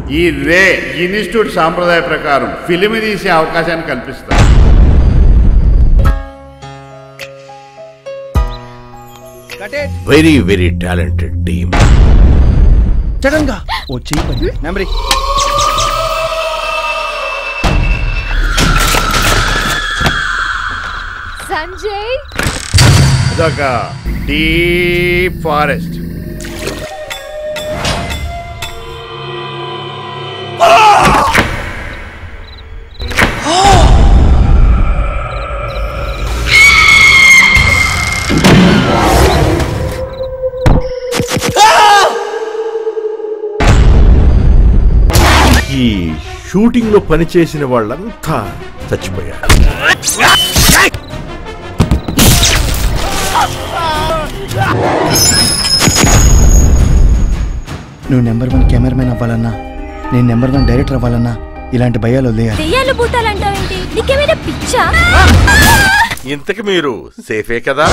ఈ రే ఇన్స్టిట్యూట్ సాంప్రదాయ ప్రకారం ఫిలిం తీసే అవకాశాన్ని కల్పిస్తారు. Very very talented team. Sudden గా ఓ చెయ్యి నెంబర్ సంజయ్ అదొక డీప్ ఫారెస్ట్. ఈ షూటింగ్ లో పనిచేసిన వాళ్ళంతా చచ్చిపోయారు. నువ్వు నెంబర్ 1 కెమెరామెన్ అవ్వాలన్నా, నేను నెంబర్ 1 డైరెక్టర్ అవ్వాలన్నా ఇలాంటి భయాలు వదిలేయాలి. దెయ్యాలు భూతాలంటావేంటి? నీకేమైనా పిచ్చా? ఇంతకు మీరు సేఫే కదా?